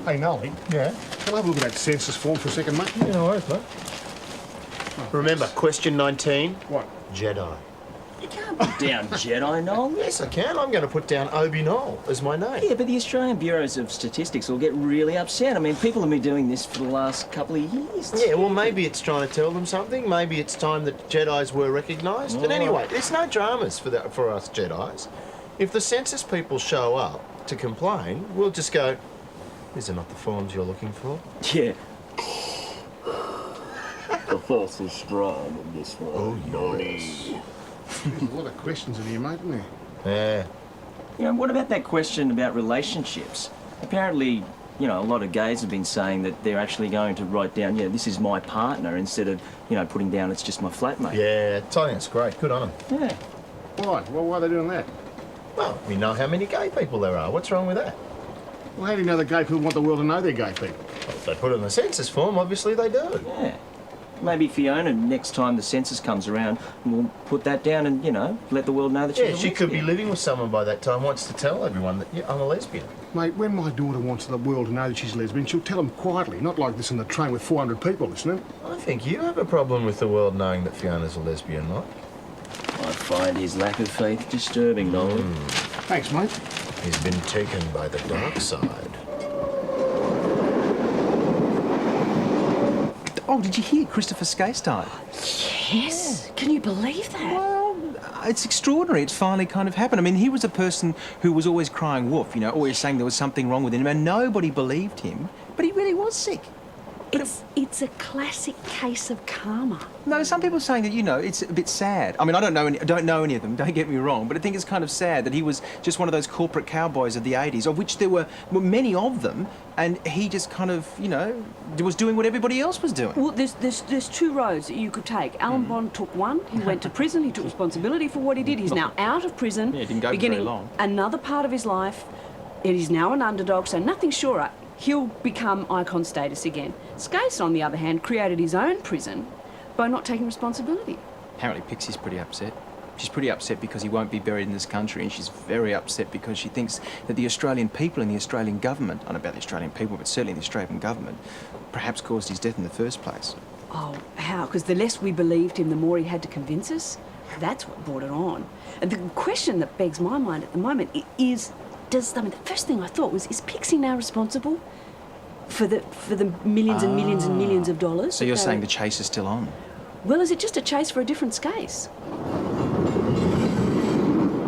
Hey, Nolly. Yeah? Can I have a look at that census form for a second, mate? Yeah, no worries, mate. Remember, question 19. What? Jedi. You can't put down Jedi, Noel. Yes, I can. I'm going to put down Obi Noel as my name. Yeah, but the Australian Bureaus of Statistics will get really upset. I mean, people have been doing this for the last couple of years. Yeah, well, maybe it's trying to tell them something. Maybe it's time that Jedis were recognised. And anyway, there's no dramas for us Jedis. If the census people show up to complain, we'll just go, these are not the forms you're looking for. Yeah. Professor Strong in this one. Oh, yes. There's a lot of questions in here, mate, isn't there? Yeah. You know, what about that question about relationships? Apparently, you know, a lot of gays have been saying that they're actually going to write down, yeah, this is my partner, instead of, you know, putting down it's just my flatmate. Yeah, I think it's great. Good on them. Yeah. Why? Well, why are they doing that? Well, we know how many gay people there are. What's wrong with that? Well, how do you know the gay people want the world to know they're gay people? Well, if they put it in the census form, obviously they do. Yeah. Maybe Fiona, next time the census comes around, will put that down and, you know, let the world know that she's Yeah, a she could be lesbian. living with someone by that time, wants to tell everyone that, yeah, I'm a lesbian. Mate, when my daughter wants the world to know that she's lesbian, she'll tell them quietly, not like this in the train with 400 people listening. I think you have a problem with the world knowing that Fiona's a lesbian, right? I find his lack of faith disturbing, Noel. Thanks, mate. He's been taken by the dark side. Oh, did you hear Christopher Skase died? Yes. Can you believe that? Well, it's extraordinary. It's finally kind of happened. I mean, he was a person who was always crying wolf, you know, always saying there was something wrong with him, and nobody believed him, but he really was sick. It's a classic case of karma. No, some people are saying that, you know, it's a bit sad. I mean, I don't know any of them, don't get me wrong, but I think it's kind of sad that he was just one of those corporate cowboys of the 80s, of which there were many of them, and he just kind of, you know, was doing what everybody else was doing. Well, there's two roads that you could take. Alan Bond took one. He went to prison. He took responsibility for what he did. He's now out of prison. Yeah, it didn't go for beginning very long. another part of his life. It is now an underdog, so nothing surer. He'll become icon status again. Skase, on the other hand, created his own prison by not taking responsibility. Apparently Pixie's pretty upset. She's pretty upset because he won't be buried in this country, and she's very upset because she thinks that the Australian people and the Australian government, I don't know about the Australian people, but certainly the Australian government, perhaps caused his death in the first place. Oh, how? Because the less we believed him, the more he had to convince us. That's what brought it on. And the question that begs my mind at the moment is, the first thing I thought was, is Pixie now responsible for the millions and millions and millions of dollars? So you're saying the chase is still on? Well, is it just a chase for a different Skase?